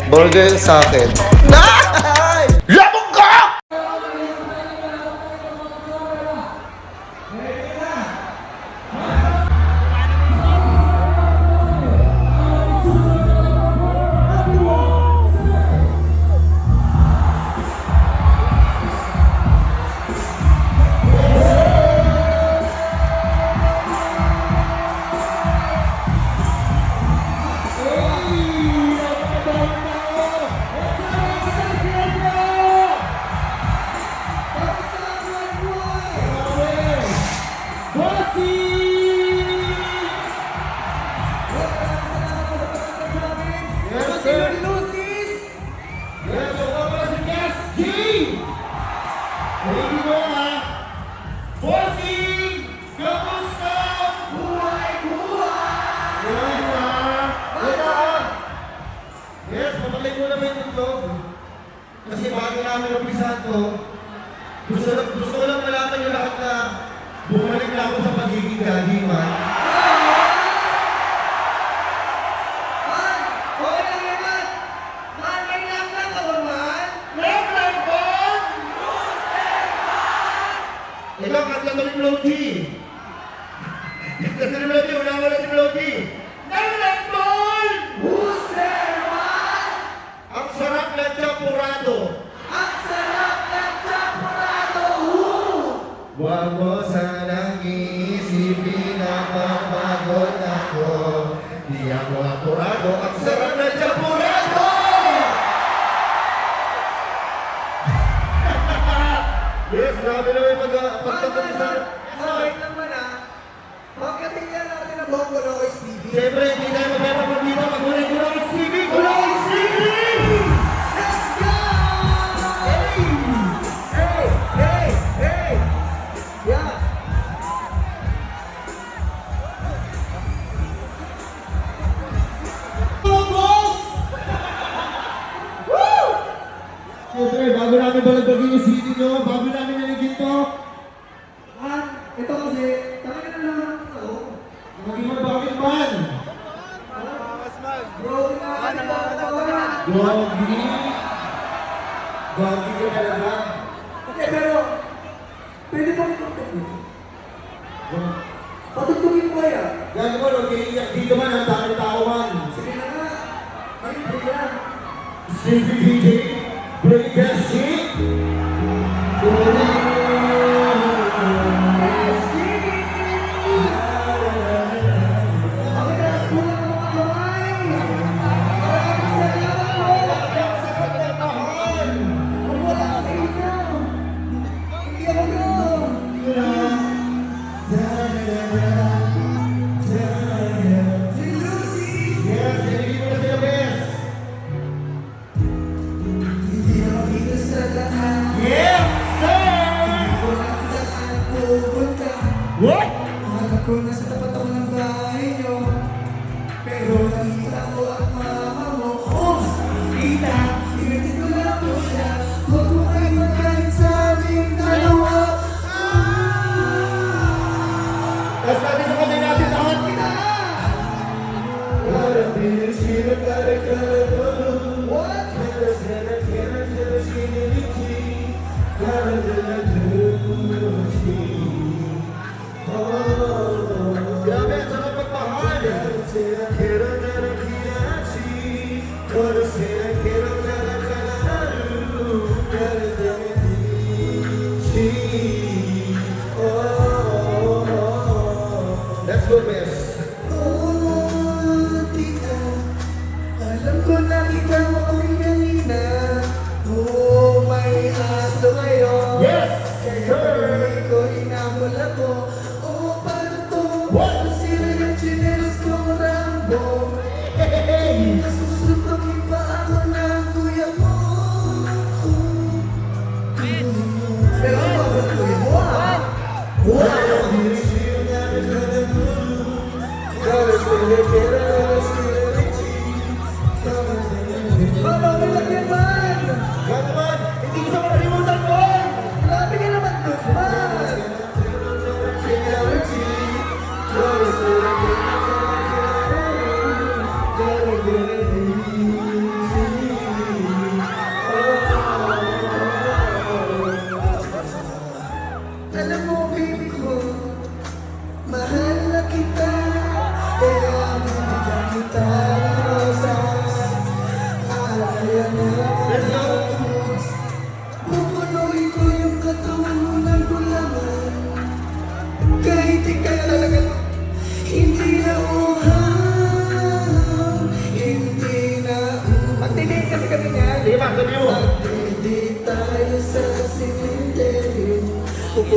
Burger sa akin. Labog ka! Kasi bago namin umpisahan to, gusto ko lang malaman yung lahat na bumalik na ako sa pagiging daddy, man. Man! Okay lang yan, man! Man, may lang ka ba, man? Lang, man! Ikaw, katlang ka ni Melody. Katlang ka ni Melody, wala si Melody. Lang, man! Who's there, man? Ang sarap ng champurado. Ang sarap ng champurado! Huwag mo sanang iisipin na mapagod ako. Di ako apurado, ang sarap ng champurado! Yes, grabe naman yung pagkakabisa. Okay naman, ah. Bakit tingnan natin ang buong Kuloy TV? Siyempre, hindi tayo magpapapag dito pag muli Kuloy TV! Kuloy TV! Let's go! Hey! Hey! Hey! Hey! Yeah! Siyempre, bago namin balagbagin yung CD nyo, bago namin naligin to, Man, ito kasi, talaga na naman ako. maging bakit man? Bro, inaari ko ako na. Gogi! Gogi ka talaga. Okay, pero, pwede ba ito tugtugin? Patugtugin ko yan. Gano'n mo, nag-iiyak dito man ang tao man. Sige na nga. Ay, bigyan. Sleepy DJ, bring that shit! What? Alam ko na sa tapat ako ng bahay nyo, pero nakita ko ang mama mo. Oh, kita, pinatid ko lang po siya. Huwag mo kayo magalit sa aming dalawa. Tapos natin sa kamay natin lahat. What? Grabe, ang sarap magmahal. Let's go, miss. Oh, tita, alam ko nakita mo kami kanina. Oh, may aso kayo. Yes, sir. Ikaw ko inamol ako. Oh, paano to? What? Sila yung chinelas kong Rambo. Hey! Nasusuntokin pa ako ng kuya mo. Pero ako ba ang kuya mo, ha? Paano ka lang yan, man? Gano'n man, hindi ko sa makalimutan mo! Grabe ka naman doon, man!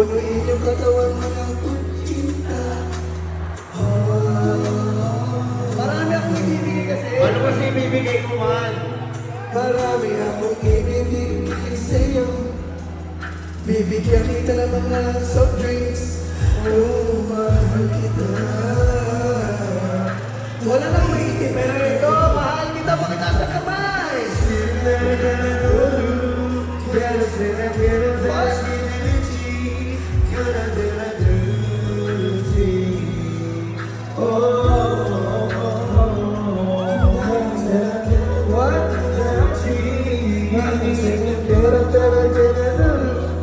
Punuin yung katawan mo ng pagkinta. Marami akong ibibigay kasi. Ano kasi ibibigay mo man? Marami akong ibibigay sa'yo. Bibigyan kita ng mga soft drinks. Oh, mahal kita. Wala nang maisip, pero ito, mahal kita, pakita sa kamay.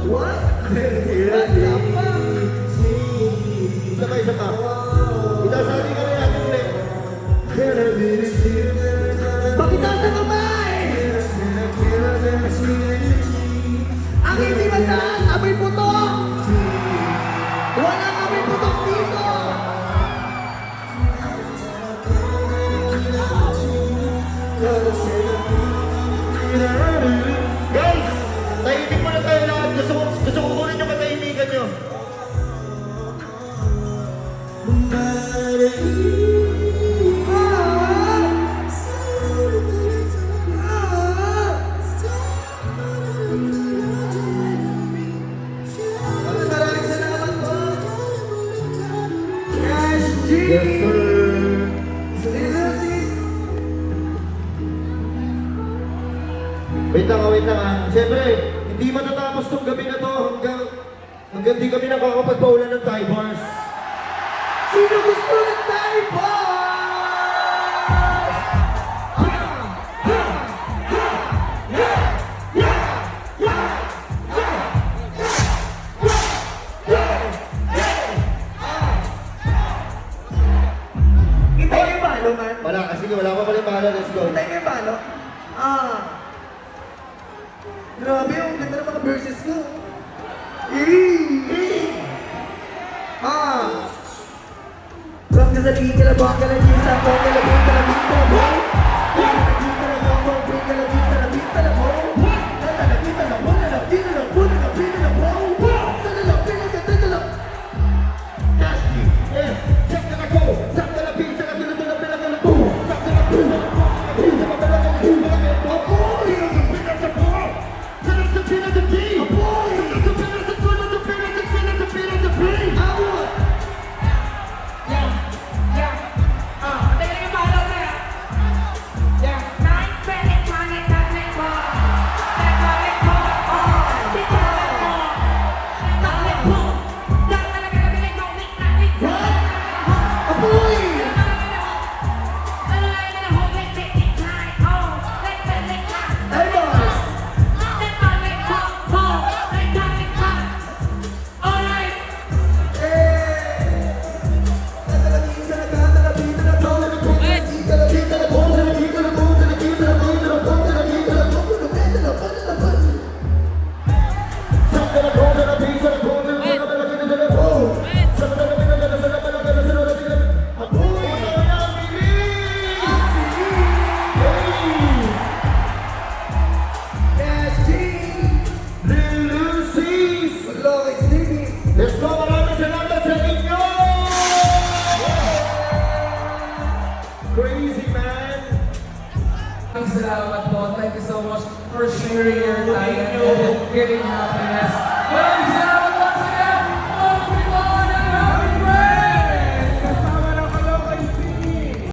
What? Isa pa, isa pa. Itasali ka rin natin ulit. Pakita sa kamay! Ang hindi mataas, amoy putok! Walang amoy putok dito! Guys, tahimik muna tayo lahat. Gusto ko kunin yung katahimikan nyo. Maraming salamat po! Cash G! Yes, sir. Little sis! Wait lang ah. Siyempre, hindi matatapos tong gabi na to hanggang di kami nakakapagpaulan ng Thai bars. Sino gusto ng Thai bars? Hintay yung balo, man. Wala kasi wala pa pala yung bahala. Let's go. Hintay yung balo. Grabe, ang ganda ng mga verses ko. From the Zaligi, Kalabang, Kalabing, Sako, Kalabing, Kalabing, Kalabong. Kalabing, Kalabong, Kalabing, Kalabing, Kalabing, Kalabong. Kalabing, Kalabong, Kalabing, Kalabong, Kalabing, Kalabong. Kalabing, Kalabing, Kalabong. Nasty. Eh, check na ako. Sak na lapin, sak na tulad na pinagalapo. Sak na lapin, sak na lapin, sak na lapin, sak na lapin. Apoy! Pinas sa po! Pinas sa pinas sa P! Apoy! Pinas sa pinas sa pinas sa pinas sa pinas sa pinas sa P! Awot! Apoy! Thai bars! Tatalagin sa nagkatalabing, talabong. Kalabing, Kalabong, Kalabing, Kalabong, Kalabing, Kalabong, Kalabong, Kalabing, Kalabong, Kalabing, Kalabong, Kalabong. Sak na ako, sak na lapin, sak na po, sak na lapin, sak na lapin, sak na lapin. Sak na lapin, sak na lapin, sak na lapin, sak na lapin, sak na lapin. Apoy! Ito na ang bilis! Cash G! Lil Lucy's! Loki Stevie! Let's go! Maraming salamat sa inyo! Crazy man! Salamat po. Thank you so much for sharing your time and giving happiness. Maraming salamat!